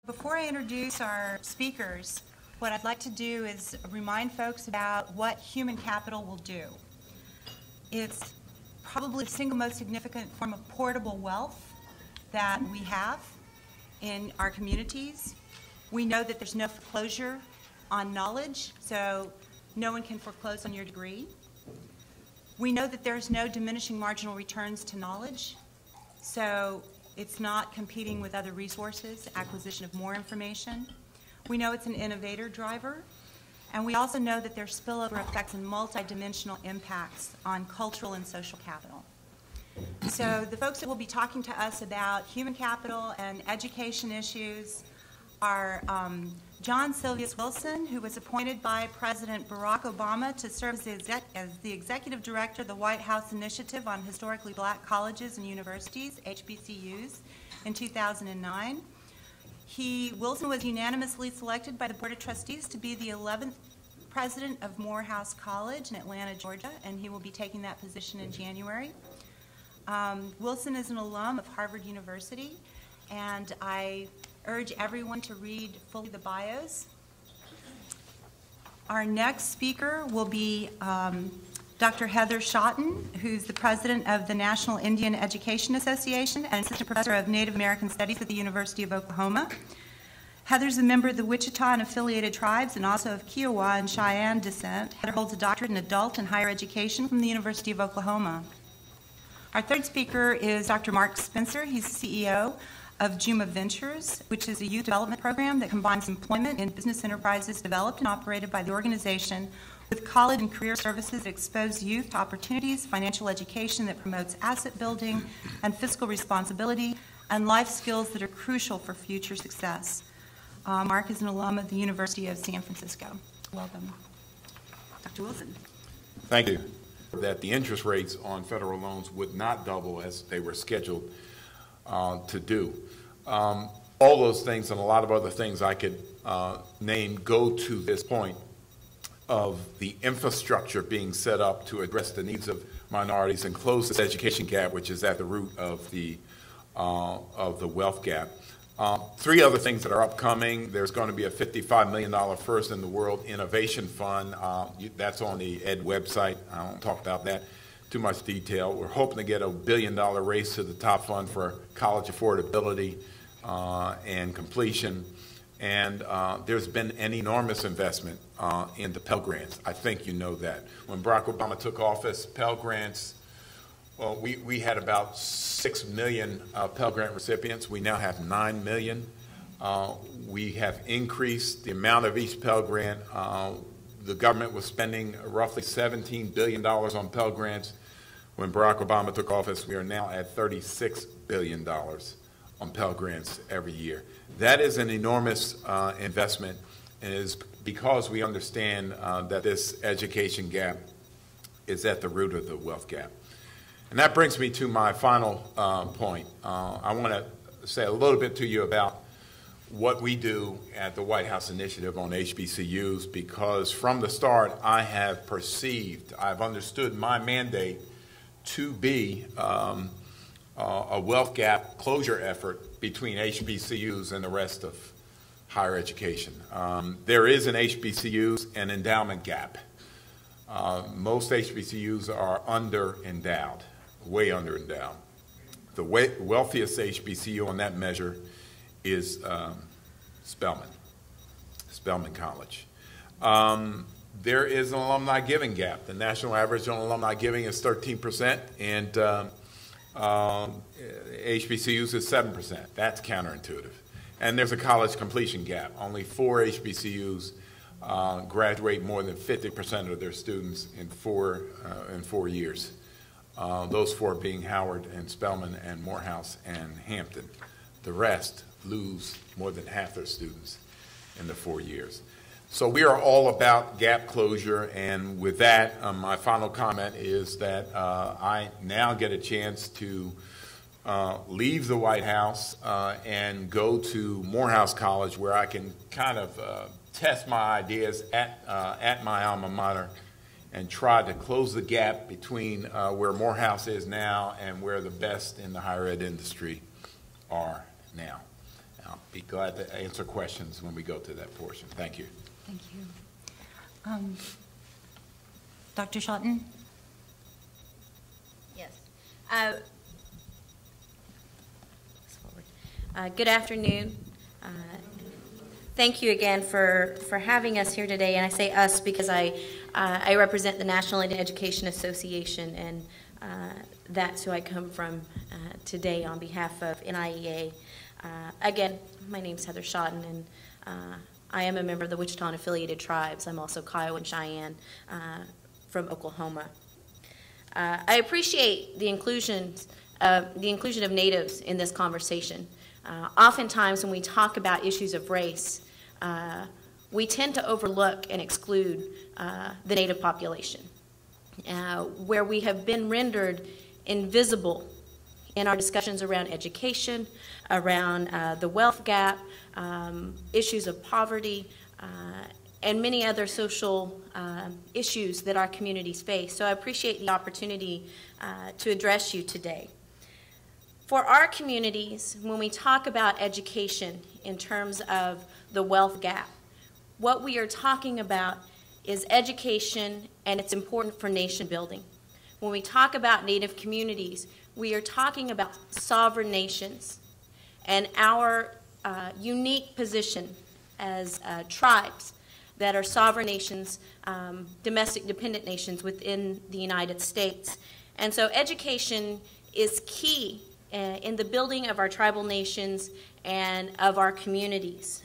Before I introduce our speakers, what I'd like to do is remind folks about what human capital will do. It's probably the single most significant form of portable wealth that we have in our communities. We know that there's no foreclosure on knowledge, so no one can foreclose on your degree. We know that there's no diminishing marginal returns to knowledge, so it's not competing with other resources, acquisition of more information. We know it's an innovator driver, and we also know that there's spillover effects and multidimensional impacts on cultural and social capital. So the folks that will be talking to us about human capital and education issues are John Sylvia Wilson, who was appointed by President Barack Obama to serve as the Executive Director of the White House Initiative on Historically Black Colleges and Universities, HBCUs, in 2009. Wilson was unanimously selected by the Board of Trustees to be the 11th President of Morehouse College in Atlanta, Georgia, and he will be taking that position in January. Wilson is an alum of Harvard University, and I urge everyone to read fully the bios. Our next speaker will be Dr. Heather Schotten, who's the president of the National Indian Education Association and assistant professor of Native American Studies at the University of Oklahoma. Heather's a member of the Wichita and affiliated tribes and also of Kiowa and Cheyenne descent. Heather holds a doctorate in adult and higher education from the University of Oklahoma. Our third speaker is Dr. Mark Spencer. He's the CEO of Juma Ventures, which is a youth development program that combines employment in business enterprises developed and operated by the organization with college and career services that expose youth to opportunities, financial education that promotes asset building and fiscal responsibility, and life skills that are crucial for future success. Mark is an alum of the University of San Francisco. Welcome. Dr. Wilson. Thank you. That the interest rates on federal loans would not double as they were scheduled to do. All those things and a lot of other things I could name go to this point of the infrastructure being set up to address the needs of minorities and close this education gap, which is at the root of the wealth gap. Three other things that are upcoming. There's going to be a $55 million first in the world innovation fund. That's on the ED website. I won't talk about that too much detail. We're hoping to get a $1 billion race to the top fund for college affordability and completion. And there's been an enormous investment in the Pell Grants. I think you know that. When Barack Obama took office, Pell Grants, well, we had about 6 million Pell Grant recipients. We now have 9 million. We have increased the amount of each Pell Grant. The government was spending roughly $17 billion on Pell Grants. When Barack Obama took office, we are now at $36 billion on Pell Grants every year. That is an enormous investment, and it is because we understand that this education gap is at the root of the wealth gap. And that brings me to my final point. I want to say a little bit to you about what we do at the White House Initiative on HBCUs, because from the start I have perceived, I've understood my mandate to be a wealth gap closure effort between HBCUs and the rest of higher education. There is in HBCUs an endowment gap. Most HBCUs are under-endowed, way under-endowed. The wealthiest HBCU on that measure is Spelman College. There is an alumni giving gap. The national average on alumni giving is 13%, and HBCUs is 7%. That's counterintuitive. And there's a college completion gap. Only 4 HBCUs graduate more than 50% of their students in 4 years. Those 4 being Howard and Spelman and Morehouse and Hampton. The rest lose more than half their students in the 4 years. So we are all about gap closure, and with that, my final comment is that I now get a chance to leave the White House and go to Morehouse College, where I can kind of test my ideas at my alma mater and try to close the gap between where Morehouse is now and where the best in the higher ed industry are now. be glad to answer questions when we go to that portion. Thank you. Thank you. Dr. Schotten? Yes. Good afternoon. Thank you again for having us here today. And I say us because I represent the National Education Association, and that's who I come from today on behalf of NIEA. Again, my name is Heather Schotten, and I am a member of the Wichita and Affiliated Tribes. I'm also Kiowa and Cheyenne from Oklahoma. I appreciate the inclusion of Natives in this conversation. Oftentimes when we talk about issues of race, we tend to overlook and exclude the Native population, where we have been rendered invisible in our discussions around education, around the wealth gap, issues of poverty, and many other social issues that our communities face. So I appreciate the opportunity to address you today. For our communities, when we talk about education in terms of the wealth gap, what we are talking about is education, and it's important for nation building. When we talk about Native communities, we are talking about sovereign nations and our unique position as tribes that are sovereign nations, domestic dependent nations within the United States. And so education is key in the building of our tribal nations and of our communities.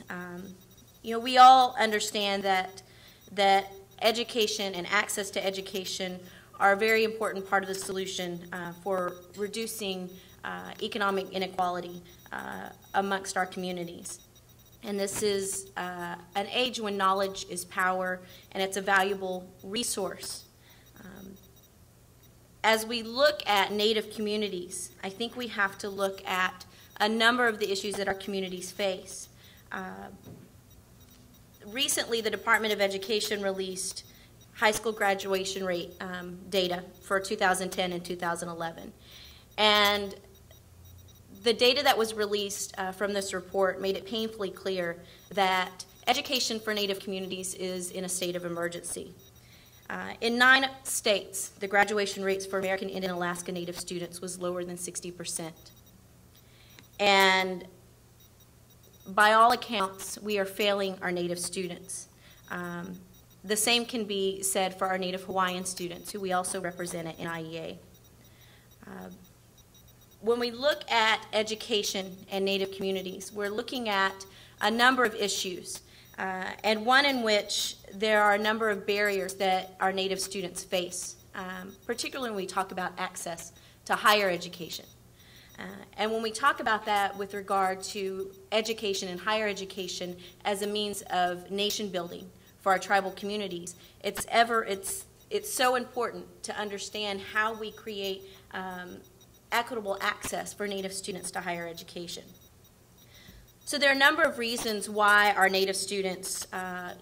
We all understand that education and access to education are a very important part of the solution for reducing economic inequality amongst our communities. And this is an age when knowledge is power, and it's a valuable resource. As we look at Native communities, I think we have to look at a number of the issues that our communities face. Recently, the Department of Education released high school graduation rate data for 2010 and 2011. And the data that was released from this report made it painfully clear that education for Native communities is in a state of emergency. In 9 states, the graduation rates for American Indian and Alaska Native students was lower than 60%. And by all accounts, we are failing our Native students. The same can be said for our Native Hawaiian students, who we also represent at NIEA. When we look at education and Native communities, we're looking at a number of issues, and one in which there are a number of barriers that our Native students face, particularly when we talk about access to higher education. And when we talk about that with regard to education and higher education as a means of nation building for our tribal communities, it's so important to understand how we create equitable access for Native students to higher education. So there are a number of reasons why our Native students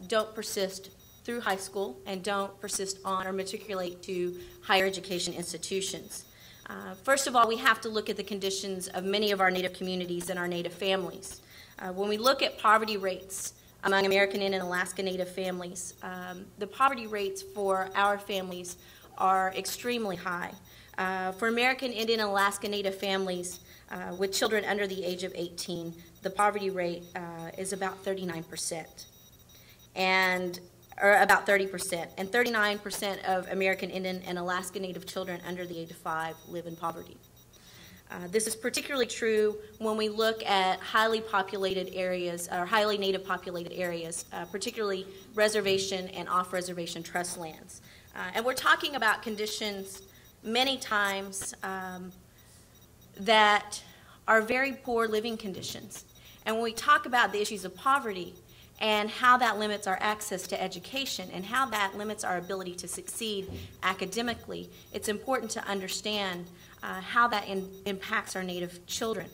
don't persist through high school and don't persist on or matriculate to higher education institutions. First of all, we have to look at the conditions of many of our Native communities and our Native families. When we look at poverty rates among American Indian and Alaska Native families, the poverty rates for our families are extremely high. For American Indian and Alaska Native families with children under the age of 18, the poverty rate is about 39%, or about 30%, and 39% of American Indian and Alaska Native children under the age of 5 live in poverty. This is particularly true when we look at highly populated areas, or highly Native populated areas, particularly reservation and off-reservation trust lands. And we're talking about conditions many times that are very poor living conditions. And when we talk about the issues of poverty and how that limits our access to education and how that limits our ability to succeed academically, it's important to understand how that impacts our Native children.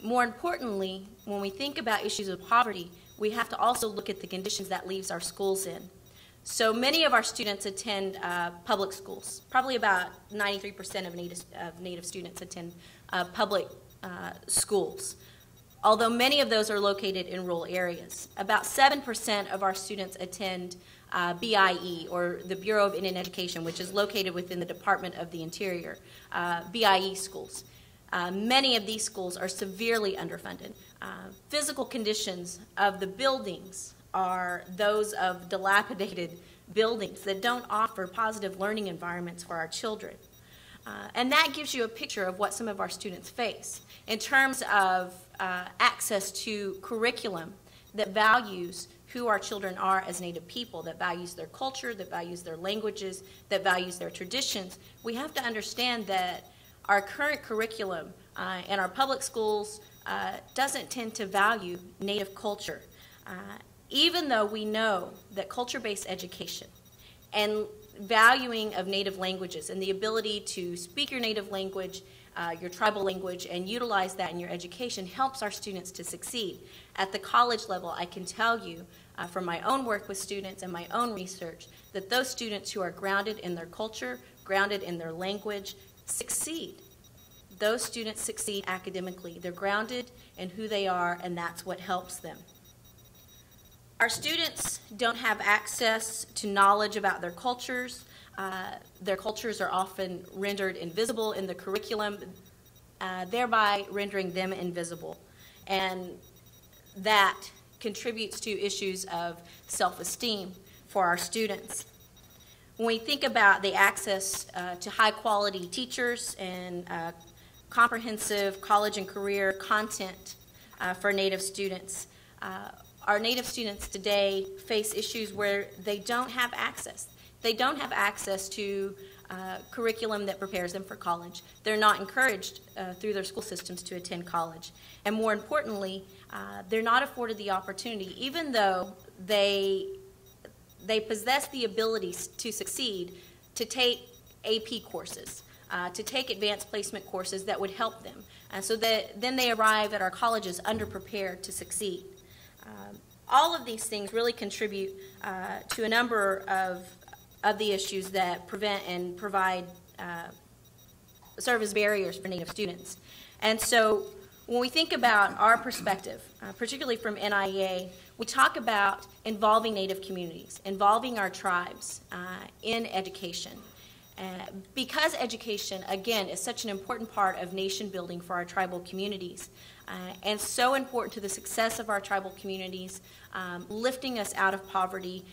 More importantly, when we think about issues of poverty, we have to also look at the conditions that leaves our schools in. So many of our students attend public schools. Probably about 93% of Native students attend public schools, although many of those are located in rural areas. About 7% of our students attend BIE, or the Bureau of Indian Education, which is located within the Department of the Interior, BIE schools. Many of these schools are severely underfunded. Physical conditions of the buildings are those of dilapidated buildings that don't offer positive learning environments for our children. And that gives you a picture of what some of our students face in terms of access to curriculum that values who our children are as Native people, that values their culture, that values their languages, that values their traditions. We have to understand that our current curriculum in our public schools doesn't tend to value Native culture, even though we know that culture-based education and valuing of Native languages and the ability to speak your Native language, your tribal language, and utilize that in your education helps our students to succeed. At the college level, I can tell you from my own work with students and my own research that those students who are grounded in their culture, grounded in their language, succeed. Those students succeed academically. They're grounded in who they are, and that's what helps them. Our students don't have access to knowledge about their cultures. Their cultures are often rendered invisible in the curriculum, thereby rendering them invisible. And that contributes to issues of self-esteem for our students. When we think about the access to high-quality teachers and comprehensive college and career content for Native students, our Native students today face issues where they don't have access. They don't have access to curriculum that prepares them for college. They're not encouraged through their school systems to attend college. And more importantly, they're not afforded the opportunity, even though they possess the ability to succeed, to take AP courses, to take advanced placement courses that would help them. So that then they arrive at our colleges underprepared to succeed. All of these things really contribute to a number of the issues that prevent and provide serve as barriers for Native students. And so when we think about our perspective, particularly from NIEA, we talk about involving Native communities, involving our tribes in education. Because education, again, is such an important part of nation building for our tribal communities, and so important to the success of our tribal communities, lifting us out of poverty,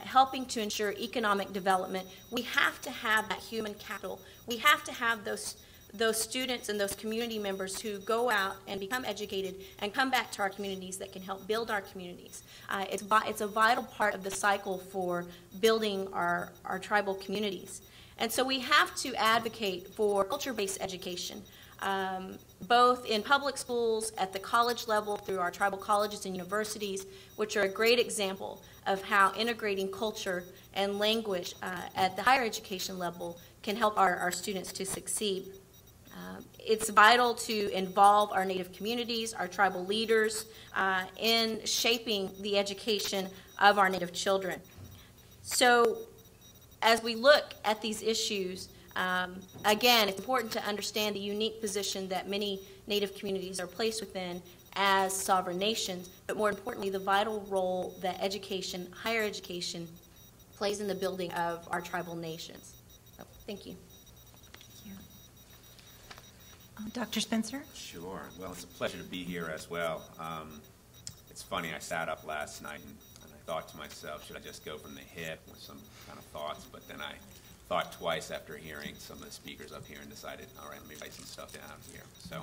helping to ensure economic development, we have to have that human capital. We have to have those students and those community members who go out and become educated and come back to our communities that can help build our communities. It's a vital part of the cycle for building our tribal communities. And so we have to advocate for culture-based education, both in public schools, at the college level, through our tribal colleges and universities, which are a great example of how integrating culture and language at the higher education level can help our students to succeed. It's vital to involve our Native communities, our tribal leaders, in shaping the education of our Native children. So as we look at these issues, again, it's important to understand the unique position that many Native communities are placed within as sovereign nations, but more importantly, the vital role that education, higher education, plays in the building of our tribal nations. So, thank you. Dr. Spencer? Sure. Well, it's a pleasure to be here as well. It's funny, I sat up last night and I thought to myself, should I just go from the hip with some kind of thoughts? But then I thought twice after hearing some of the speakers up here and decided, all right, let me write some stuff down here. So,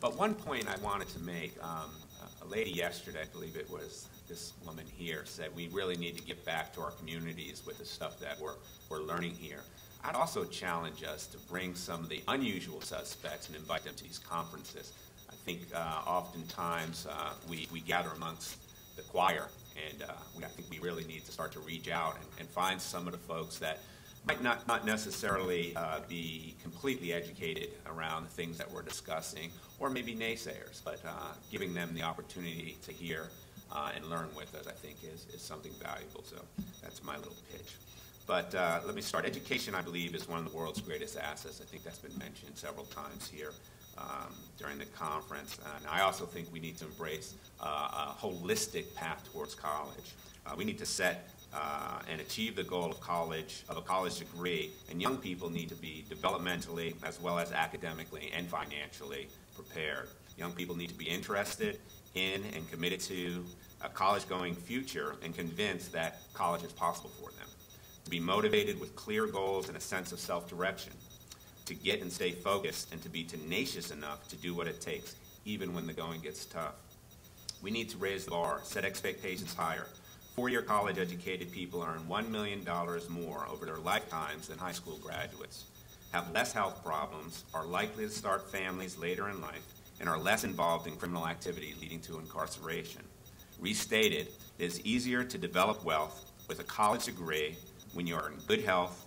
but one point I wanted to make, a lady yesterday, I believe it was this woman here, said we really need to get back to our communities with the stuff that we're learning here. I'd also challenge us to bring some of the unusual suspects and invite them to these conferences. I think oftentimes we gather amongst the choir, and I think we really need to start to reach out and find some of the folks that might not necessarily be completely educated around the things that we're discussing, or maybe naysayers, but giving them the opportunity to hear and learn with us, I think, is something valuable. So that's my little pitch. But let me start. Education, I believe, is one of the world's greatest assets. I think that's been mentioned several times here. during the conference. And I also think we need to embrace a holistic path towards college. We need to set and achieve the goal of a college degree, and young people need to be developmentally as well as academically and financially prepared. Young people need to be interested in and committed to a college-going future and convinced that college is possible for them. To be motivated with clear goals and a sense of self-direction, to get and stay focused, and to be tenacious enough to do what it takes, even when the going gets tough. We need to raise the bar, set expectations higher. Four-year college-educated people earn $1 million more over their lifetimes than high school graduates, have less health problems, are likely to start families later in life, and are less involved in criminal activity leading to incarceration. Restated, it is easier to develop wealth with a college degree when you are in good health,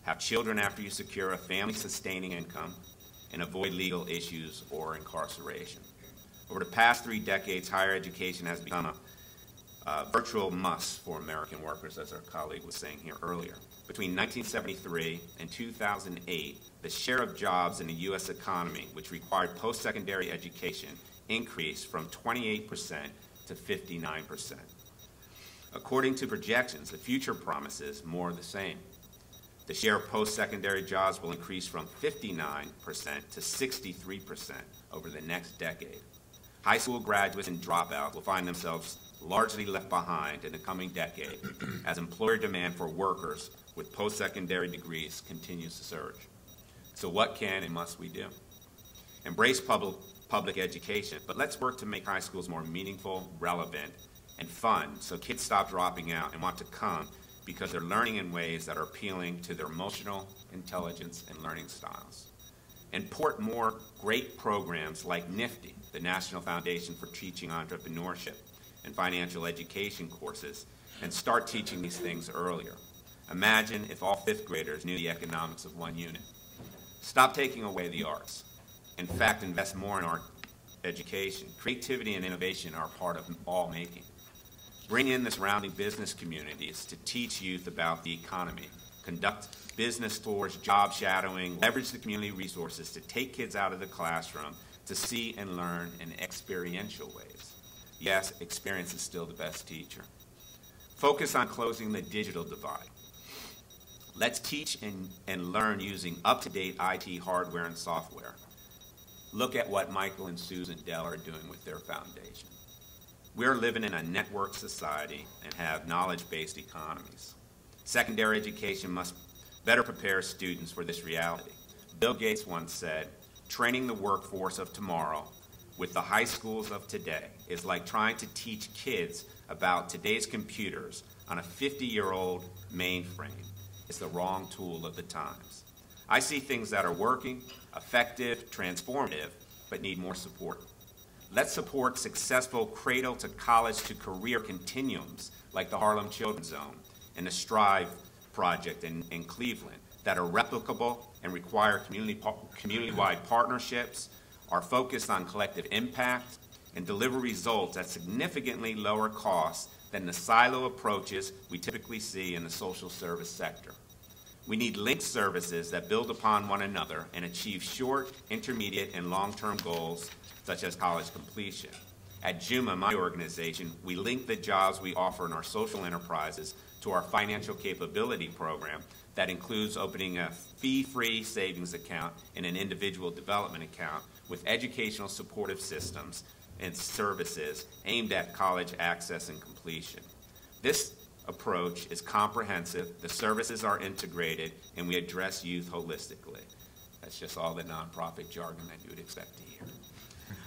have children after you secure a family-sustaining income, and avoid legal issues or incarceration. Over the past 3 decades, higher education has become a virtual must for American workers, as our colleague was saying here earlier. Between 1973 and 2008, the share of jobs in the U.S. economy which required post-secondary education increased from 28% to 59%. According to projections, the future promises more of the same. The share of post-secondary jobs will increase from 59% to 63% over the next decade. High school graduates and dropouts will find themselves largely left behind in the coming decade as employer demand for workers with post-secondary degrees continues to surge. So what can and must we do? Embrace public education, but let's work to make high schools more meaningful, relevant, and fun so kids stop dropping out and want to come because they're learning in ways that are appealing to their emotional intelligence and learning styles. Import more great programs like NIFTY, the National Foundation for Teaching Entrepreneurship, and financial education courses, and start teaching these things earlier. Imagine if all 5th graders knew the economics of 1 unit. Stop taking away the arts. In fact, invest more in art education. Creativity and innovation are part of all making. Bring in the surrounding business communities to teach youth about the economy. Conduct business tours, job shadowing, leverage the community resources to take kids out of the classroom to see and learn in experiential ways. Yes, experience is still the best teacher. Focus on closing the digital divide. Let's teach and learn using up-to-date IT hardware and software. Look at what Michael and Susan Dell are doing with their foundation. We're living in a networked society and have knowledge-based economies. Secondary education must better prepare students for this reality. Bill Gates once said, "Training the workforce of tomorrow with the high schools of today is like trying to teach kids about today's computers on a 50-year-old mainframe. It's the wrong tool of the times." I see things that are working, effective, transformative, but need more support. Let's support successful cradle-to-college-to-career continuums like the Harlem Children's Zone and the Strive project in Cleveland that are replicable and require community-wide partnerships, are focused on collective impact, and deliver results at significantly lower costs than the silo approaches we typically see in the social service sector. We need linked services that build upon one another and achieve short, intermediate, and long-term goals, such as college completion. At JUMA, my organization, we link the jobs we offer in our social enterprises to our financial capability program that includes opening a fee-free savings account and an individual development account with educational supportive systems and services aimed at college access and completion. This approach is comprehensive, the services are integrated, and we address youth holistically. That's just all the nonprofit jargon that you would expect to hear.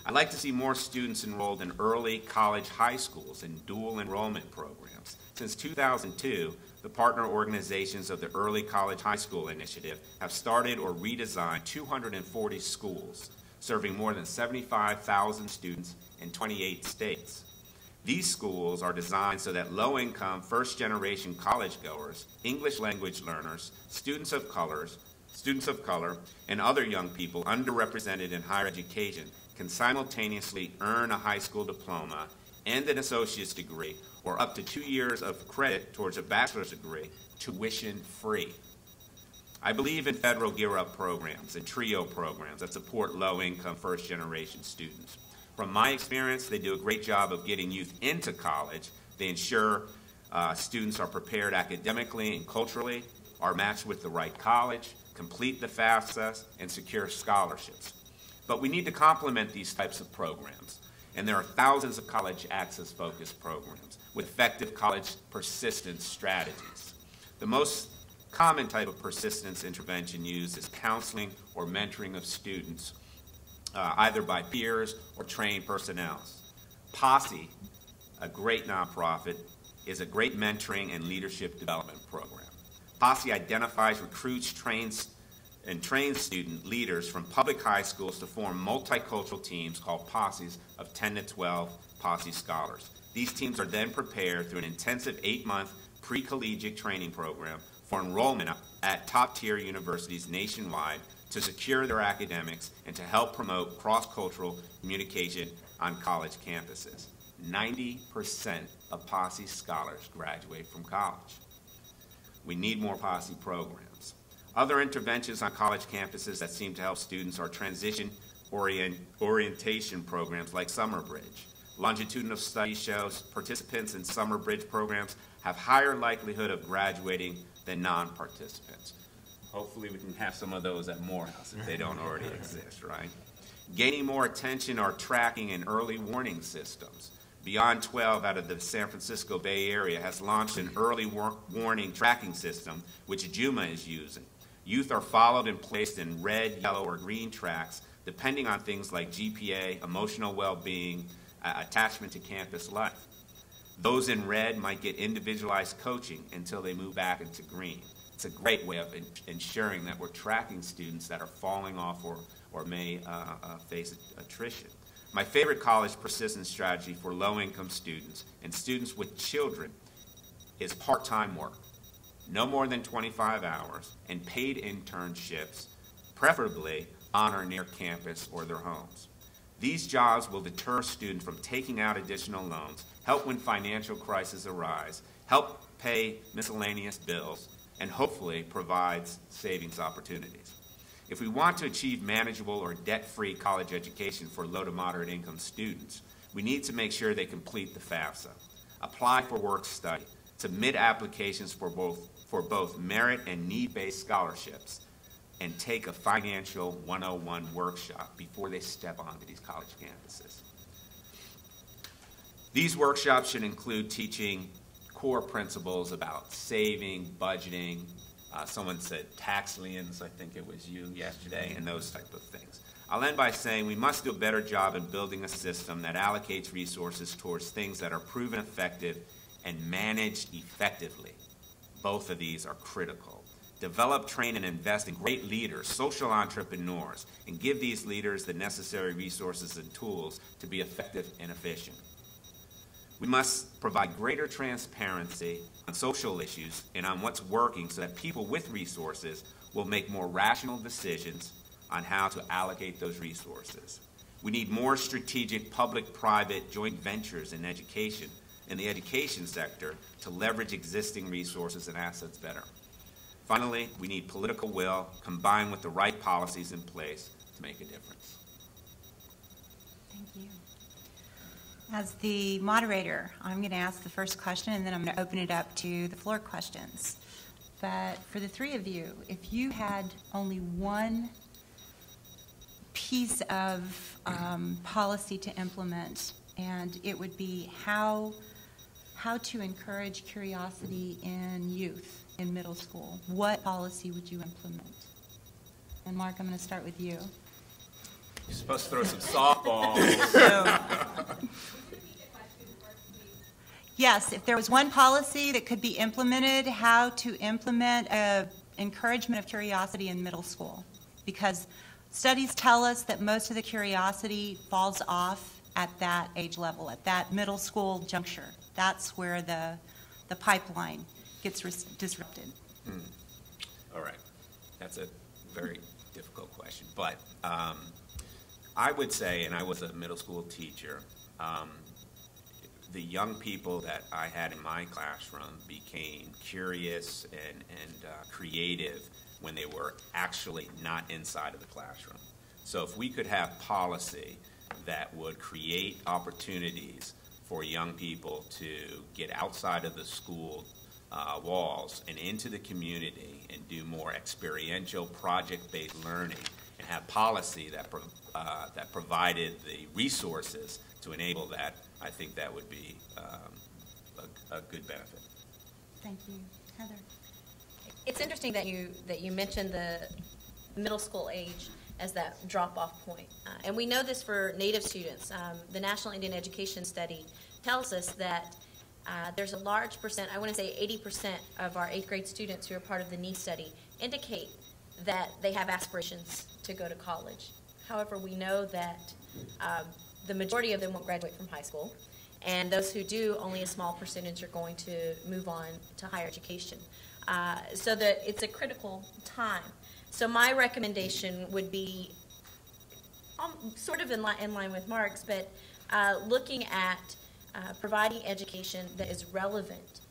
I'd like to see more students enrolled in early college high schools and dual enrollment programs. Since 2002, the partner organizations of the Early College High School Initiative have started or redesigned 240 schools, serving more than 75,000 students in 28 states. These schools are designed so that low-income, first-generation college-goers, English language learners, students of color, and other young people underrepresented in higher education can simultaneously earn a high school diploma and an associate's degree, or up to 2 years of credit towards a bachelor's degree, tuition-free. I believe in federal Gear Up programs and TRIO programs that support low-income first-generation students. From my experience, they do a great job of getting youth into college. They ensure students are prepared academically and culturally, are matched with the right college, complete the FAFSA, and secure scholarships. But we need to complement these types of programs, and there are thousands of college access-focused programs with effective college persistence strategies. The most common type of persistence intervention used is counseling or mentoring of students, either by peers or trained personnel. Posse, a great nonprofit, is a great mentoring and leadership development program. Posse identifies, recruits, trains student leaders from public high schools to form multicultural teams called posses of 10 to 12 Posse scholars. These teams are then prepared through an intensive 8-month pre-collegiate training program for enrollment at top-tier universities nationwide to secure their academics and to help promote cross-cultural communication on college campuses. 90% of Posse scholars graduate from college. We need more Posse programs. Other interventions on college campuses that seem to help students are transition orientation programs like Summer Bridge. Longitudinal studies shows participants in Summer Bridge programs have higher likelihood of graduating than non-participants. Hopefully we can have some of those at Morehouse if they don't already exist, right? Gaining more attention are tracking and early warning systems. Beyond 12 out of the San Francisco Bay Area has launched an early warning tracking system, which Juma is using. Youth are followed and placed in red, yellow, or green tracks, depending on things like GPA, emotional well-being, attachment to campus life. Those in red might get individualized coaching until they move back into green. It's a great way of ensuring that we're tracking students that are falling off or may face attrition. My favorite college persistence strategy for low-income students and students with children is part-time work. No more than 25 hours, and paid internships, preferably on or near campus or their homes. These jobs will deter students from taking out additional loans, help when financial crises arise, help pay miscellaneous bills, and hopefully provides savings opportunities. If we want to achieve manageable or debt-free college education for low to moderate income students, we need to make sure they complete the FAFSA, apply for work study, submit applications for both merit and need-based scholarships, and take a financial 101 workshop before they step onto these college campuses. These workshops should include teaching core principles about saving, budgeting, someone said tax liens, I think it was you yesterday, and those type of things. I'll end by saying we must do a better job in building a system that allocates resources towards things that are proven effective and managed effectively. Both of these are critical. Develop, train, and invest in great leaders, social entrepreneurs, and give these leaders the necessary resources and tools to be effective and efficient. We must provide greater transparency on social issues and on what's working so that people with resources will make more rational decisions on how to allocate those resources. We need more strategic public-private joint ventures in education, in the education sector, to leverage existing resources and assets better. Finally, we need political will combined with the right policies in place to make a difference. Thank you. As the moderator, I'm going to ask the first question, and then I'm going to open it up to the floor questions. But for the three of you, if you had only one piece of policy to implement, and it would be how to encourage curiosity in youth in middle school, what policy would you implement? And Mark, I'm going to start with you. You're supposed to throw some softballs. Yes, if there was one policy that could be implemented, how to implement encouragement of curiosity in middle school. Because studies tell us that most of the curiosity falls off at that age level, at that middle school juncture. That's where the pipeline gets disrupted. All right. That's a very difficult question. But I would say, and I was a middle school teacher, the young people that I had in my classroom became curious and creative when they were actually not inside of the classroom. So if we could have policy that would create opportunities for young people to get outside of the school walls and into the community and do more experiential, project-based learning, and have policy that provided the resources to enable that, I think that would be a good benefit. Thank you. Heather? It's interesting that you mentioned the middle school age as that drop-off point. And we know this for Native students. The National Indian Education Study tells us that there's a large percent, I want to say 80% of our 8th grade students who are part of the NEE study indicate that they have aspirations to go to college. However, we know that the majority of them won't graduate from high school, and those who do, only a small percentage are going to move on to higher education. So that it's a critical time. So my recommendation would be sort of in line with Mark's, but looking at providing education that is relevant.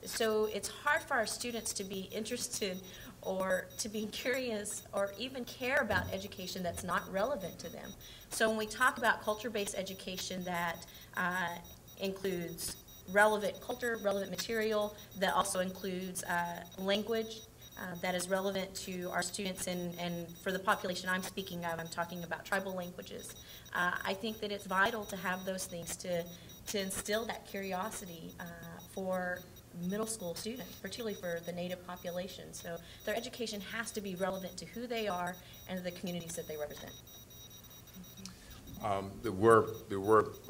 So it's hard for our students to be interested or to be curious or even care about education that's not relevant to them. So when we talk about culture-based education that includes relevant culture, relevant material, that also includes language that is relevant to our students and for the population I'm speaking of, I'm talking about tribal languages. I think that it's vital to have those things to instill that curiosity for middle school students, particularly for the Native population. So their education has to be relevant to who they are and the communities that they represent. We're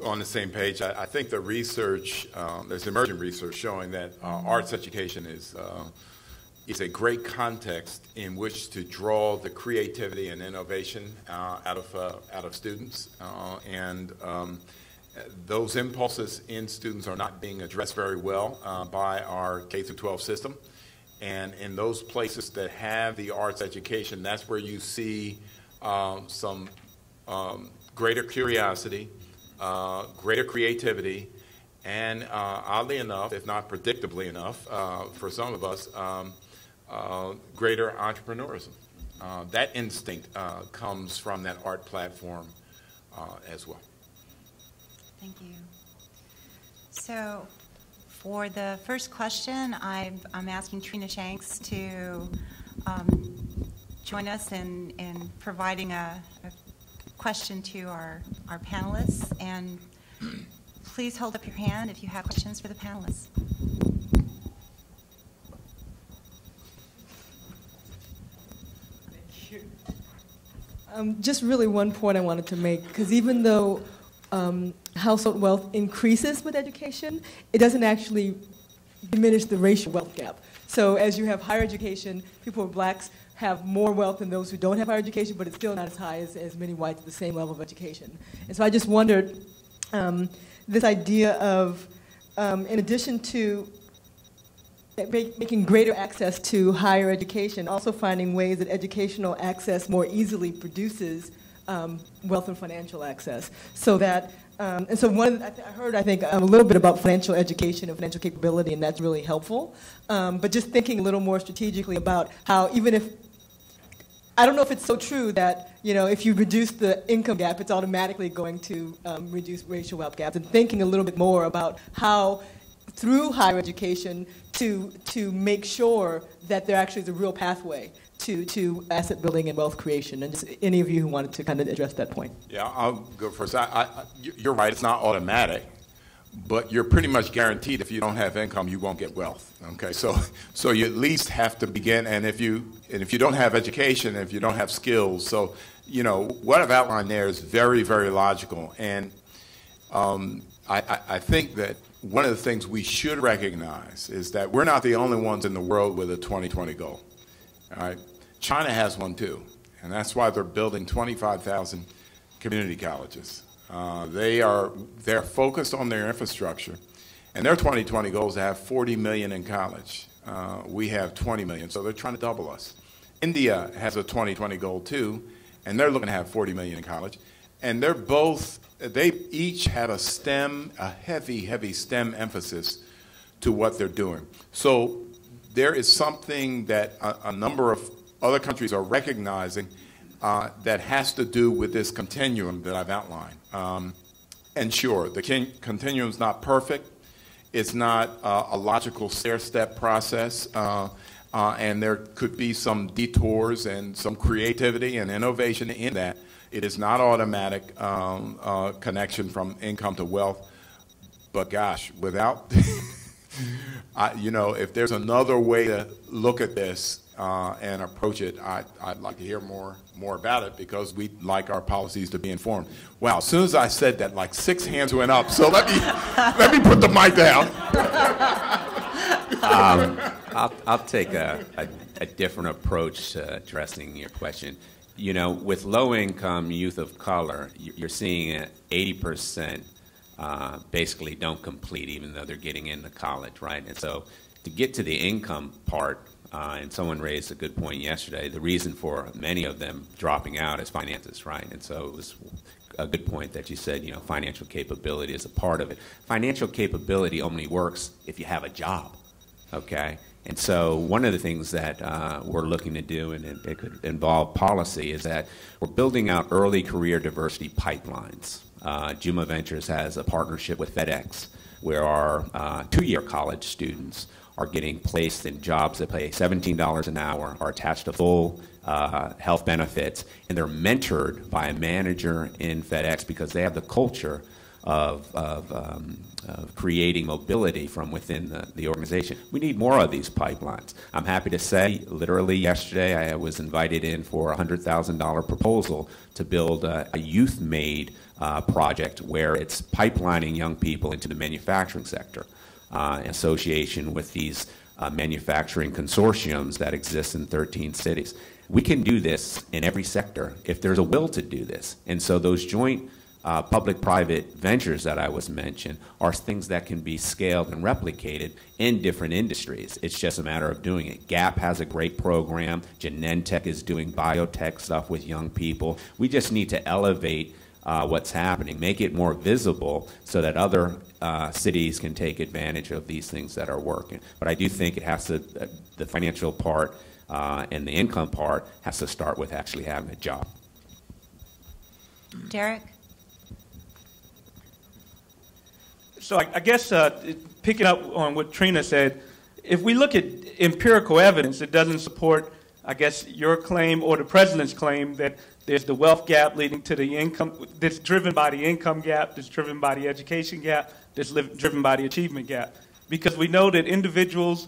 on the same page. I think the research, there's emerging research showing that arts education is a great context in which to draw the creativity and innovation out of students, and those impulses in students are not being addressed very well by our K-12 system. And in those places that have the arts education, that's where you see some greater curiosity, greater creativity, and oddly enough, if not predictably enough, for some of us, greater entrepreneurism. That instinct comes from that art platform as well. Thank you. So for the first question, I'm asking Trina Shanks to join us in providing a question to our panelists. And please hold up your hand if you have questions for the panelists. Just really one point I wanted to make, because even though household wealth increases with education, it doesn't actually diminish the racial wealth gap. So as you have higher education, people who are blacks have more wealth than those who don't have higher education, but it's still not as high as many whites at the same level of education. And so I just wondered, this idea of, in addition to making greater access to higher education, also finding ways that educational access more easily produces wealth and financial access. So that, and so I heard, I think, a little bit about financial education and financial capability, and that's really helpful. But just thinking a little more strategically about how, even if, I don't know if it's so true that, you know, if you reduce the income gap, it's automatically going to reduce racial wealth gaps, and thinking a little bit more about how, through higher education, to make sure that there actually is a real pathway to asset building and wealth creation. And just any of you who wanted to kind of address that point. Yeah, I'll go first. You're right, it's not automatic, but you're pretty much guaranteed if you don't have income, you won't get wealth. Okay, so you at least have to begin, and if you don't have education, if you don't have skills, so you know what I've outlined there is very, very logical. And I think that one of the things we should recognize is that we're not the only ones in the world with a 2020 goal. All right? China has one too, and that's why they're building 25,000 community colleges. They're focused on their infrastructure, and their 2020 goal is to have 40 million in college. We have 20 million, so they're trying to double us. India has a 2020 goal too, and they're looking to have 40 million in college. and they each had a heavy STEM emphasis to what they're doing. So there is something that a number of other countries are recognizing that has to do with this continuum that I've outlined. And sure, the continuum is not perfect. It's not a logical stair-step process, and there could be some detours and some creativity and innovation in that. It is not automatic connection from income to wealth. But gosh, without, if there's another way to look at this and approach it, I'd like to hear more about it, because we'd like our policies to be informed. Wow, as soon as I said that, like 6 hands went up. So let me put the mic down. I'll take a different approach to addressing your question. With low-income youth of color, you're seeing 80% basically don't complete, even though they're getting into college, right? And so to get to the income part, and someone raised a good point yesterday, the reason for many of them dropping out is finances, right? And so it was a good point that you said, financial capability is a part of it. Financial capability only works if you have a job, okay? And so one of the things that we're looking to do, and it could involve policy, is that we're building out early career diversity pipelines. Juma Ventures has a partnership with FedEx, where our 2-year college students are getting placed in jobs that pay $17 an hour, are attached to full health benefits, and they're mentored by a manager in FedEx, because they have the culture of creating mobility from within the organization. We need more of these pipelines. I'm happy to say, literally yesterday, I was invited in for a $100,000 proposal to build a youth-made project where it's pipelining young people into the manufacturing sector, in association with these manufacturing consortiums that exist in 13 cities. We can do this in every sector if there's a will to do this. And so those joint public-private ventures that I was mentioned are things that can be scaled and replicated in different industries. It's just a matter of doing it. Gap has a great program. Genentech is doing biotech stuff with young people. We just need to elevate what's happening, make it more visible so that other cities can take advantage of these things that are working. But I do think it has to, the financial part and the income part has to start with actually having a job. Derek? So I guess picking up on what Trina said, if we look at empirical evidence, it doesn't support, I guess, your claim or the president's claim that there's the wealth gap leading to the income, that's driven by the income gap, that's driven by the education gap, that's driven by the achievement gap. Because we know that individuals,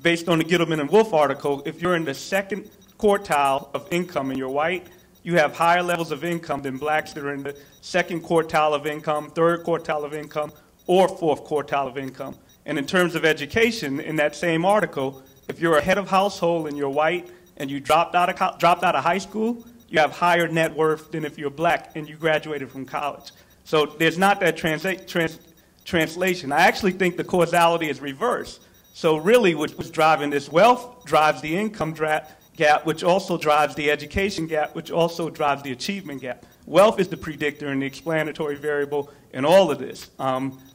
based on the Gittleman and Wolf article, if you're in the second quartile of income and you're white, you have higher levels of income than blacks that are in the second quartile of income, third quartile of income, or fourth quartile of income. And in terms of education, in that same article, if you're a head of household and you're white and you dropped out of high school, you have higher net worth than if you're black and you graduated from college. So there's not that translation. I actually think the causality is reversed. So really what's driving this wealth drives the income gap, which also drives the education gap, which also drives the achievement gap. Wealth is the predictor and the explanatory variable in all of this,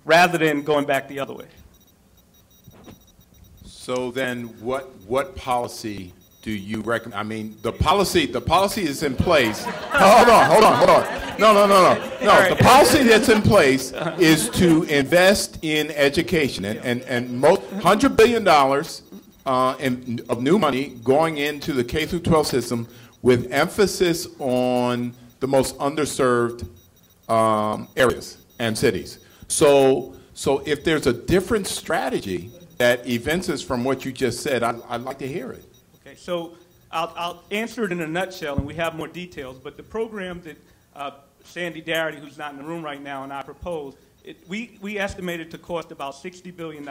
rather than going back the other way. So then what policy do you recommend? I mean, the policy is in place. Hold on. No. The policy that's in place is to invest in education and $100 billion of new money going into the K through 12 system with emphasis on the most underserved areas and cities. So if there's a different strategy that evinces from what you just said, I'd like to hear it. Okay, so I'll answer it in a nutshell, and we have more details. But the program that Sandy Darity, who's not in the room right now, and I proposed, we estimated to cost about $60 billion.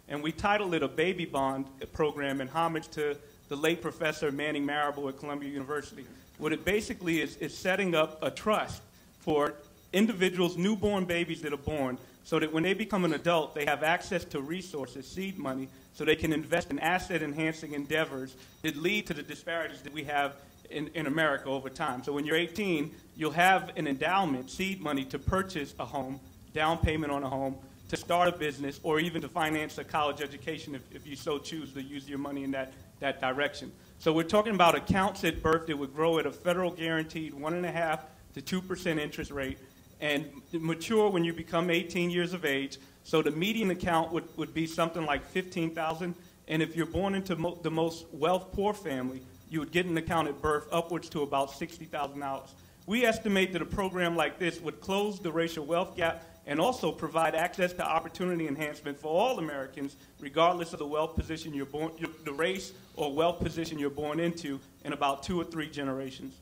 And we titled it a baby bond program in homage to the late Professor Manning Marable at Columbia University. What it basically is setting up a trust for individuals, newborn babies that are born, so that when they become an adult, they have access to resources, seed money, so they can invest in asset-enhancing endeavors that lead to the disparities that we have in America over time. So when you're 18, you'll have an endowment, seed money, to purchase a home, down payment on a home, to start a business, or even to finance a college education if you so choose to use your money in that direction. So we're talking about accounts at birth that would grow at a federal guaranteed 1.5% to 2% interest rate and mature when you become 18 years of age. So the median account would be something like $15,000, and if you're born into the most wealth-poor family, you would get an account at birth upwards to about $60,000. We estimate that a program like this would close the racial wealth gap and also provide access to opportunity enhancement for all Americans, regardless of the wealth position you're born, the race or wealth position you're born into, in about 2 or 3 generations.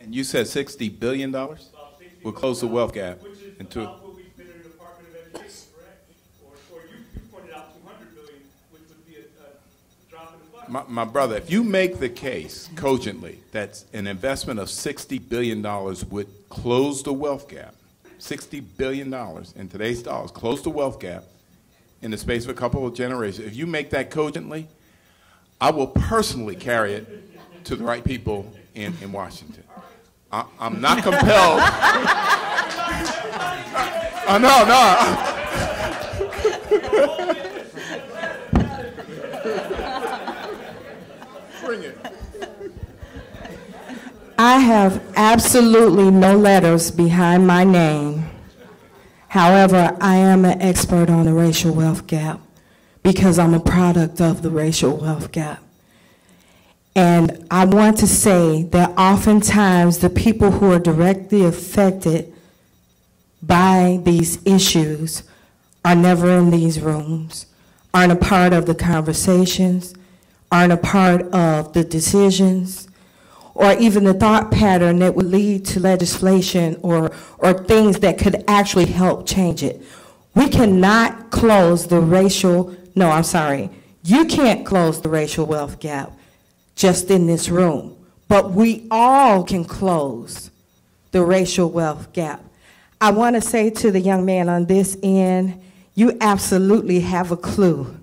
And you said $60 billion will close the wealth gap. Which is into about what we spend in the Department of Education, correct? Or you pointed out $200 billion, which would be a drop in the bucket. my brother, if you make the case cogently that an investment of $60 billion would close the wealth gap, $60 billion in today's dollars, close the wealth gap in the space of a couple of generations. If you make that cogently, I will personally carry it to the right people in Washington. I'm not compelled. Bring it. I have absolutely no letters behind my name. However, I am an expert on the racial wealth gap because I'm a product of the racial wealth gap. And I want to say that oftentimes the people who are directly affected by these issues are never in these rooms, aren't a part of the conversations, aren't a part of the decisions, or even the thought pattern that would lead to legislation or things that could actually help change it. We cannot close the you can't close the racial wealth gap just in this room, but we all can close the racial wealth gap. I want to say to the young man on this end, you absolutely have a clue.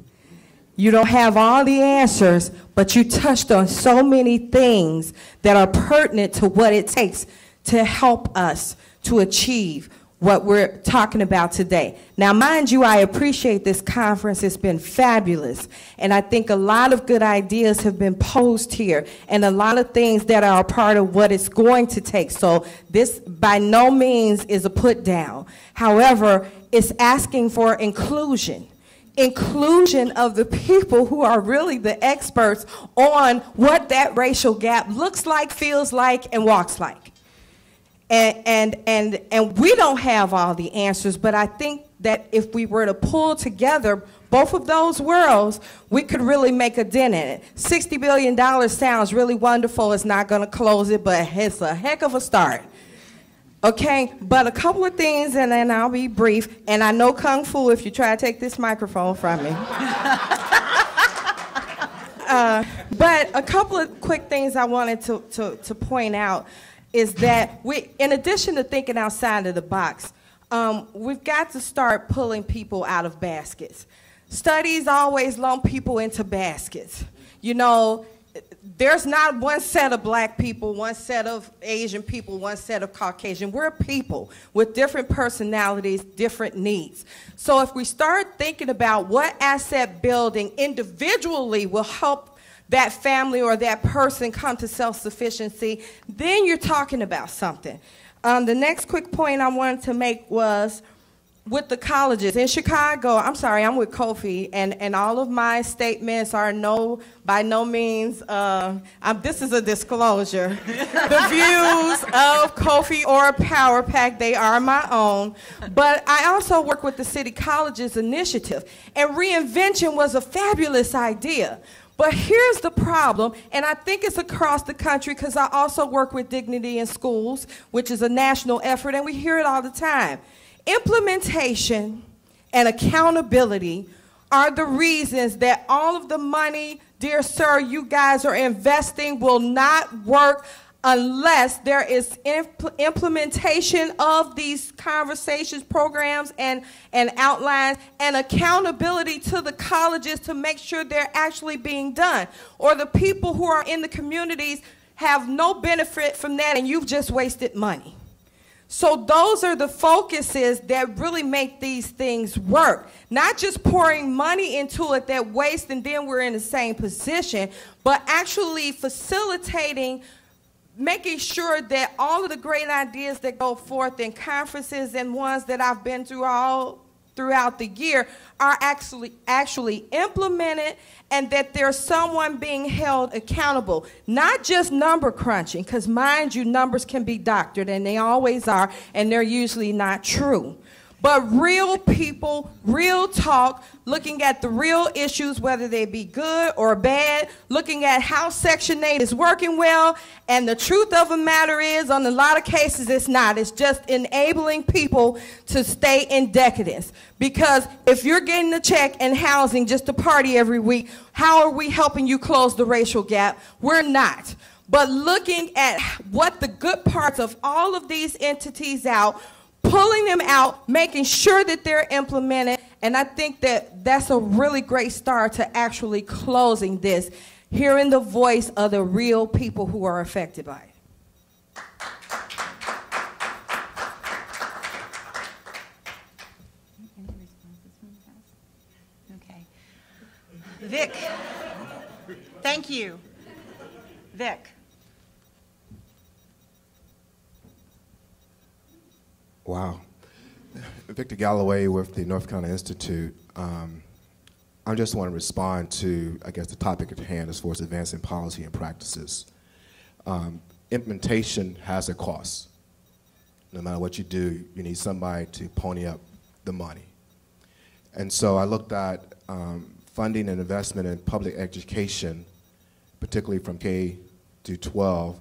You don't have all the answers, but you touched on so many things that are pertinent to what it takes to help us to achieve what we're talking about today. Now, mind you, I appreciate this conference. It's been fabulous. And I think a lot of good ideas have been posed here and a lot of things that are a part of what it's going to take. So this by no means is a put down. However, it's asking for inclusion. Inclusion of the people who are really the experts on what that racial gap looks like, feels like, and walks like. And we don't have all the answers, but I think that if we were to pull together both of those worlds, we could really make a dent in it. $60 billion sounds really wonderful. It's not going to close it, but it's a heck of a start. Okay, but a couple of things, and then I'll be brief. And I know Kung Fu if you try to take this microphone from me. But a couple of quick things I wanted to point out is that in addition to thinking outside of the box, we've got to start pulling people out of baskets. Studies always lump people into baskets. You know, there's not one set of black people, one set of Asian people, one set of Caucasian. We're people with different personalities, different needs. So if we start thinking about what asset building individually will help that family or that person come to self-sufficiency, then you're talking about something. The next quick point I wanted to make was with the colleges. In Chicago, I'm with Kofi, and all of my statements are by no means, this is a disclosure. The views of Kofi or Power Pack, they are my own. But I also work with the City Colleges Initiative, and reinvention was a fabulous idea. But here's the problem, and I think it's across the country because I also work with Dignity in Schools, which is a national effort, and we hear it all the time. Implementation and accountability are the reasons that all of the money, dear sir, you guys are investing will not work unless there is implementation of these conversations, programs, and outlines, and accountability to the colleges to make sure they're actually being done. Or the people who are in the communities have no benefit from that, and you've just wasted money. So those are the focuses that really make these things work. Not just pouring money into it that waste and then we're in the same position, but actually facilitating, making sure that all of the great ideas that go forth in conferences and ones that I've been through all throughout the year are actually implemented, and that there's someone being held accountable. Not just number crunching, because mind you, numbers can be doctored, and they always are, and they're usually not true. But real people, real talk, looking at the real issues, whether they be good or bad, looking at how Section 8 is working well, and the truth of the matter is, on a lot of cases, it's not. It's just enabling people to stay in decadence. Because if you're getting a check and housing just to party every week, how are we helping you close the racial gap? We're not. But looking at what the good parts of all of these entities out, pulling them out, making sure that they're implemented, and I think that that's a really great start to actually closing this, hearing the voice of the real people who are affected by it. Okay. Vic, thank you. Vic. Wow. Victor Galloway with the North Carolina Institute. I just want to respond to, I guess, the topic at hand as far as advancing policy and practices. Implementation has a cost. No matter what you do, you need somebody to pony up the money. And so I looked at funding and investment in public education, particularly from K to 12,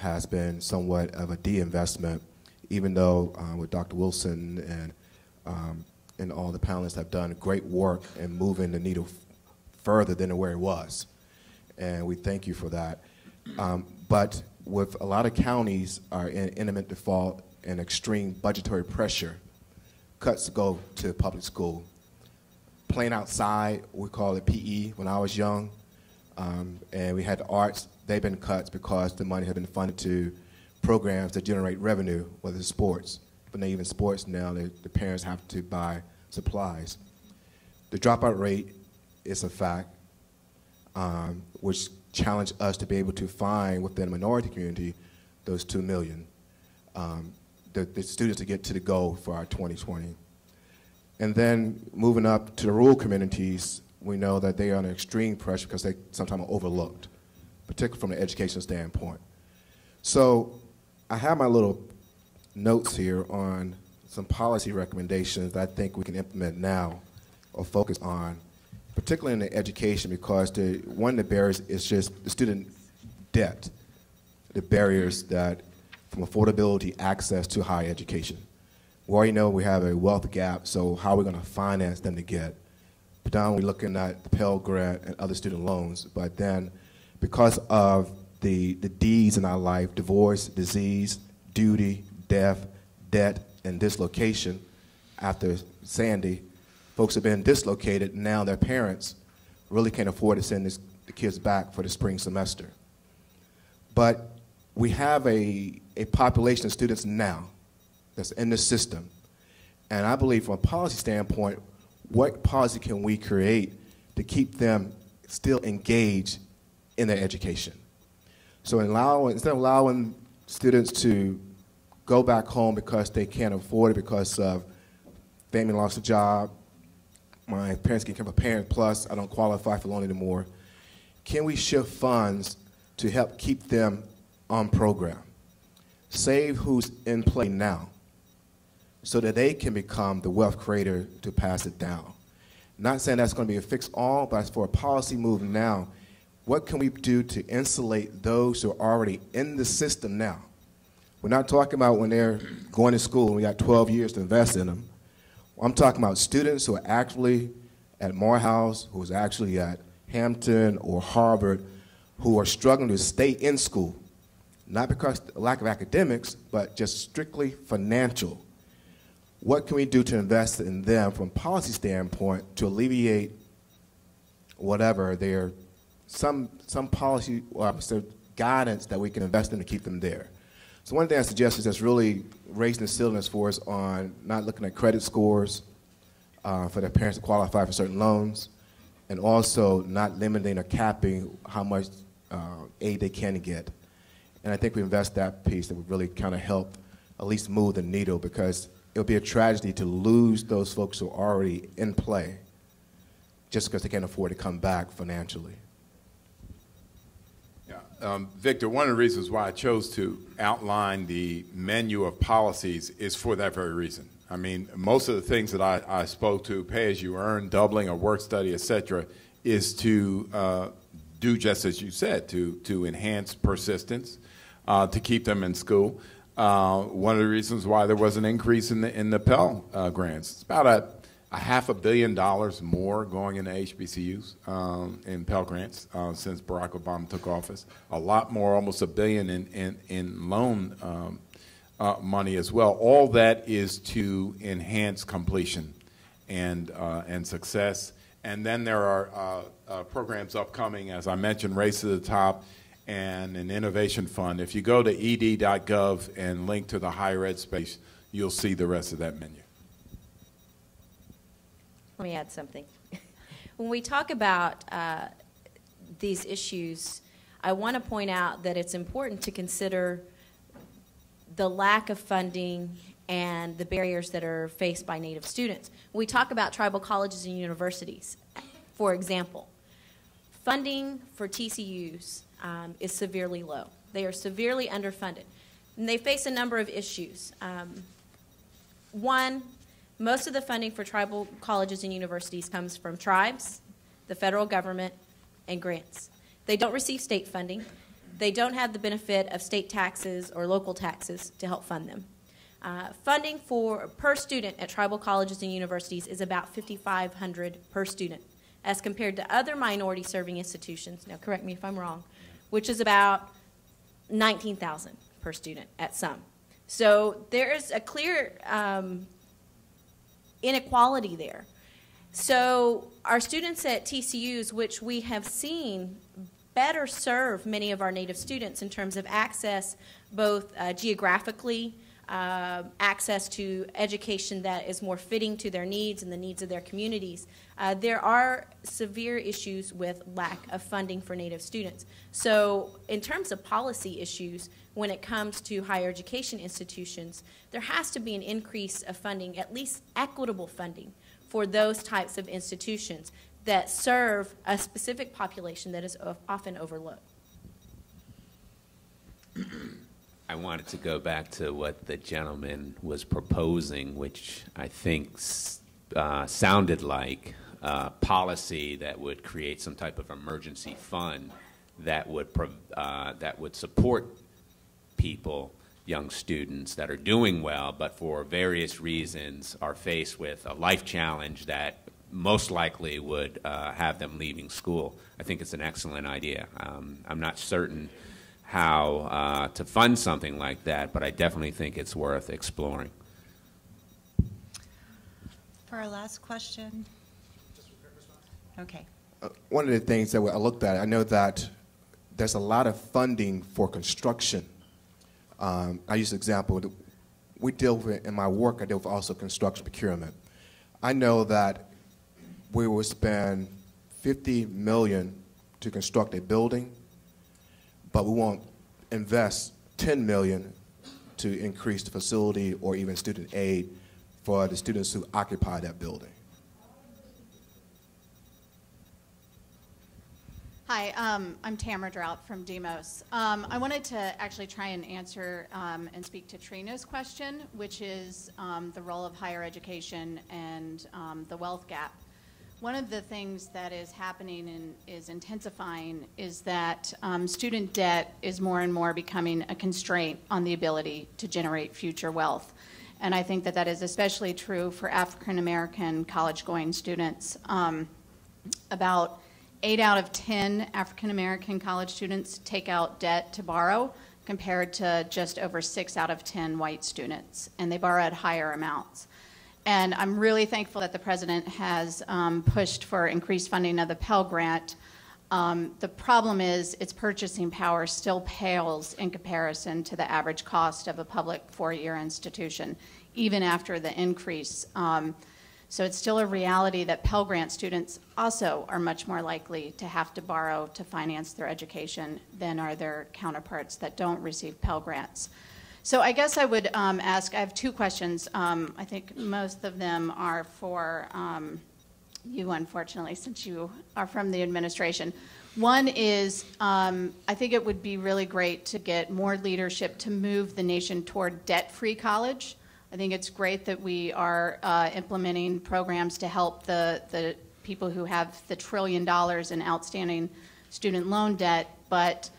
has been somewhat of a de-investment, even though with Dr. Wilson and all the panelists have done great work in moving the needle further than where it was. And we thank you for that. But with a lot of counties are in imminent default and extreme budgetary pressure, cuts go to public school. Playing outside, we call it PE when I was young, and we had the arts, they've been cut because the money had been funded to programs that generate revenue, whether it's sports. But not even sports now, the parents have to buy supplies. The dropout rate is a fact, which challenged us to be able to find within the minority community those 2 million, the students to get to the goal for our 2020. And then moving up to the rural communities, we know that they are under extreme pressure because they sometimes are overlooked, particularly from an education standpoint. So I have my little notes here on some policy recommendations that I think we can implement now or focus on, particularly in the education, because one of the barriers is just the student debt, the barriers that from affordability, access to higher education. We already know we have a wealth gap, so how are we going to finance them to get? Predominantly looking at the Pell Grant and other student loans, but then because of the D's in our life, divorce, disease, duty, death, debt, and dislocation, after Sandy, folks have been dislocated, and now their parents really can't afford to send the kids back for the spring semester. But we have a population of students now that's in the system, and I believe from a policy standpoint, what policy can we create to keep them still engaged in their education? So instead of allowing students to go back home because they can't afford it because of family lost a job, my parents can become a parent plus, I don't qualify for loan anymore, can we shift funds to help keep them on program? Save who's in play now so that they can become the wealth creator to pass it down. Not saying that's going to be a fix-all, but for a policy move now, what can we do to insulate those who are already in the system now? We're not talking about when they're going to school and we got 12 years to invest in them. I'm talking about students who are actually at Morehouse, who's actually at Hampton or Harvard, who are struggling to stay in school not because of lack of academics, but just strictly financial. What can we do to invest in them from a policy standpoint to alleviate whatever their some policy or guidance that we can invest in to keep them there? So one thing I suggest is just really raising the ceilings for us on not looking at credit scores for their parents to qualify for certain loans, and also not limiting or capping how much aid they can get. And I think we invest that piece that would really kind of help at least move the needle, because it would be a tragedy to lose those folks who are already in play just because they can't afford to come back financially. Yeah, Victor, one of the reasons why I chose to outline the menu of policies is for that very reason. I mean, most of the things that I spoke to, pay as you earn, doubling, a work study, et cetera, is to do just as you said, to enhance persistence, to keep them in school. One of the reasons why there was an increase in the Pell grants. It's about a $500 million more going into HBCUs in Pell grants since Barack Obama took office. A lot more, almost $1 billion in loan money as well. All that is to enhance completion and success. And then there are programs upcoming, as I mentioned, Race to the Top and an innovation fund. If you go to ed.gov and link to the higher ed space, you'll see the rest of that menu. Let me add something. When we talk about these issues, I want to point out that it's important to consider the lack of funding and the barriers that are faced by Native students. When we talk about tribal colleges and universities, for example, funding for TCUs is severely low. They are severely underfunded. And they face a number of issues. One, most of the funding for tribal colleges and universities comes from tribes, the federal government, and grants. They don't receive state funding. They don't have the benefit of state taxes or local taxes to help fund them. Funding per student at tribal colleges and universities is about $5,500 per student, as compared to other minority serving institutions, now correct me if I'm wrong, which is about $19,000 per student at some. So there is a clear inequality there. So our students at TCUs, which we have seen better serve many of our Native students in terms of access, both geographically, access to education that is more fitting to their needs and the needs of their communities. There are severe issues with lack of funding for Native students. So in terms of policy issues, when it comes to higher education institutions, there has to be an increase of funding, at least equitable funding, for those types of institutions that serve a specific population that is often overlooked. I wanted to go back to what the gentleman was proposing, which I think sounded like policy that would create some type of emergency fund that would support people, young students that are doing well, but for various reasons are faced with a life challenge that most likely would have them leaving school. I think it's an excellent idea. I'm not certain how to fund something like that, but I definitely think it's worth exploring. For our last question. Okay. One of the things that I looked at, I know that there's a lot of funding for construction. I use an example. We deal with, in my work, I deal with also construction procurement. I know that we will spend $50 million to construct a building, but we won't invest $10 million to increase the facility or even student aid for the students who occupy that building. Hi, I'm Tamara Drought from Demos. I wanted to actually try and answer and speak to Trina's question, which is the role of higher education and the wealth gap. One of the things that is happening and is intensifying is that student debt is more and more becoming a constraint on the ability to generate future wealth. And I think that that is especially true for African American college-going students. About 8 out of 10 African American college students take out debt to borrow compared to just over 6 out of 10 white students, and they borrow at higher amounts. And I'm really thankful that the president has pushed for increased funding of the Pell Grant. The problem is its purchasing power still pales in comparison to the average cost of a public four-year institution, even after the increase. So it's still a reality that Pell Grant students also are much more likely to have to borrow to finance their education than are their counterparts that don't receive Pell Grants. So I guess I would ask, I have two questions. I think most of them are for you, unfortunately, since you are from the administration. One is, I think it would be really great to get more leadership to move the nation toward debt-free college. I think it's great that we are implementing programs to help the people who have the $1 trillion in outstanding student loan debt, but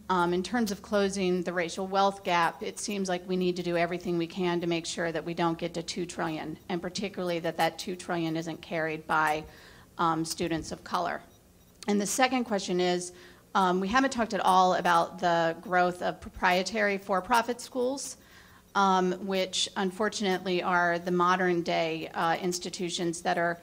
in terms of closing the racial wealth gap, it seems like we need to do everything we can to make sure that we don't get to $2 trillion, and particularly that $2 trillion isn't carried by students of color. And the second question is, we haven't talked at all about the growth of proprietary for-profit schools, which unfortunately are the modern day institutions that are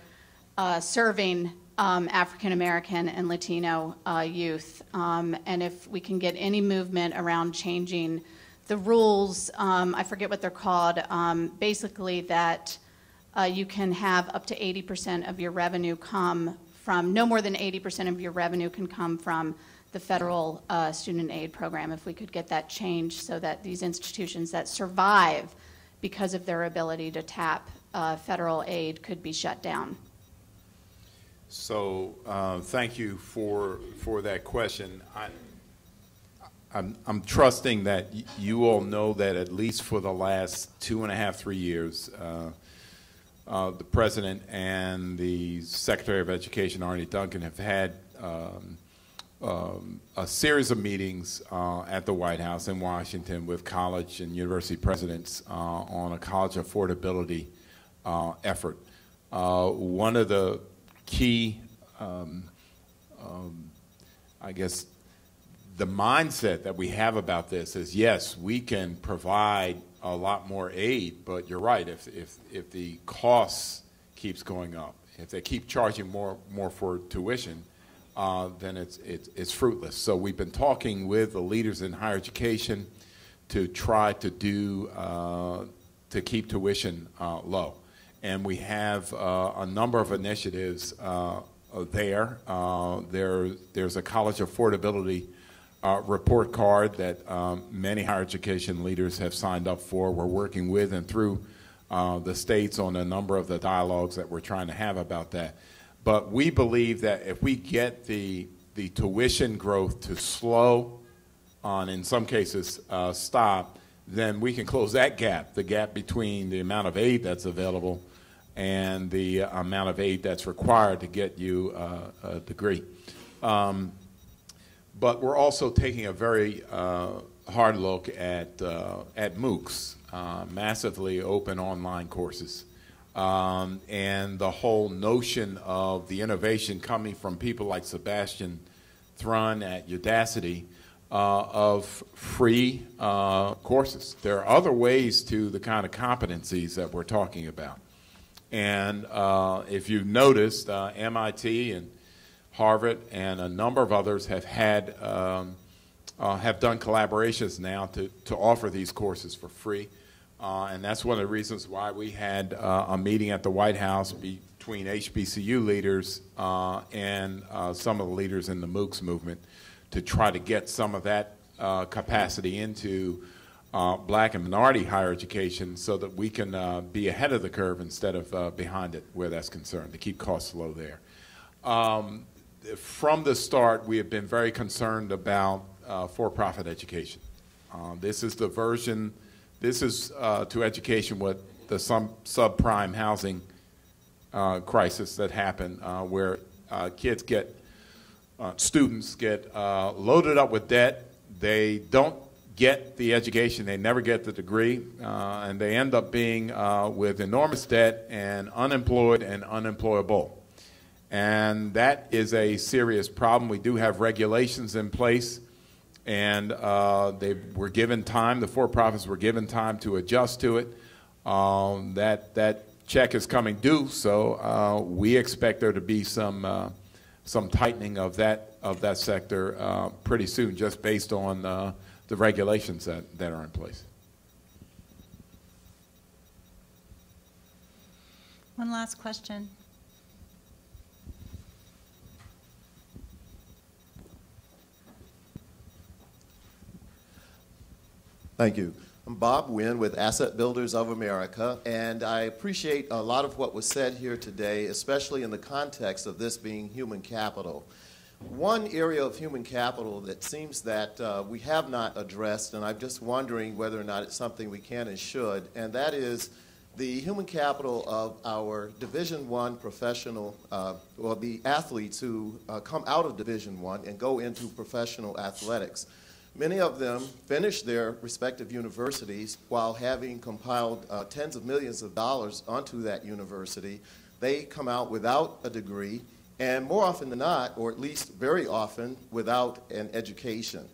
serving African American and Latino youth. And if we can get any movement around changing the rules, I forget what they're called, basically that you can have up to 80% of your revenue come from, no more than 80% of your revenue can come from the federal student aid program. If we could get that changed so that these institutions that survive because of their ability to tap federal aid could be shut down. So thank you for that question. I'm trusting that you all know that at least for the last 2.5, 3 years, the President and the Secretary of Education, Arne Duncan, have had a series of meetings at the White House in Washington with college and university presidents on a college affordability effort. One of the key, I guess, the mindset that we have about this is, yes, we can provide a lot more aid, but you're right, if the costs keeps going up, if they keep charging more for tuition, then it's fruitless. So we've been talking with the leaders in higher education to try to do, to keep tuition low. And we have a number of initiatives there. There's a college affordability report card that many higher education leaders have signed up for. We're working with and through the states on a number of the dialogues that we're trying to have about that. But we believe that if we get the tuition growth to slow on, in some cases, stop, then we can close that gap, the gap between the amount of aid that's available and the amount of aid that's required to get you a degree. But we're also taking a very hard look at MOOCs, massively open online courses, and the whole notion of the innovation coming from people like Sebastian Thrun at Udacity of free courses. There are other ways to the kind of competencies that we're talking about. And if you've noticed, MIT and Harvard and a number of others have had have done collaborations now to offer these courses for free, and that's one of the reasons why we had a meeting at the White House between HBCU leaders and some of the leaders in the MOOCs movement to try to get some of that capacity into black and minority higher education so that we can be ahead of the curve instead of behind it where that's concerned, to keep costs low there. From the start, we have been very concerned about for-profit education. This is the version, this is to education what the subprime housing crisis that happened, where kids get, students get loaded up with debt. They don't get the education, they never get the degree, and they end up being with enormous debt and unemployed and unemployable. And that is a serious problem. We do have regulations in place and they were given time, the for-profits were given time to adjust to it. That check is coming due, so we expect there to be some tightening of that sector pretty soon, just based on the regulations that are in place. One last question. Thank you. I'm Bob Wynn with Asset Builders of America, and I appreciate a lot of what was said here today, especially in the context of this being human capital. One area of human capital that seems that we have not addressed, and I'm just wondering whether or not it's something we can and should, and that is the human capital of our Division I professional, or the athletes who come out of Division I and go into professional athletics. Many of them finish their respective universities while having compiled tens of millions of dollars onto that university. They come out without a degree, and more often than not, or at least very often, without an education.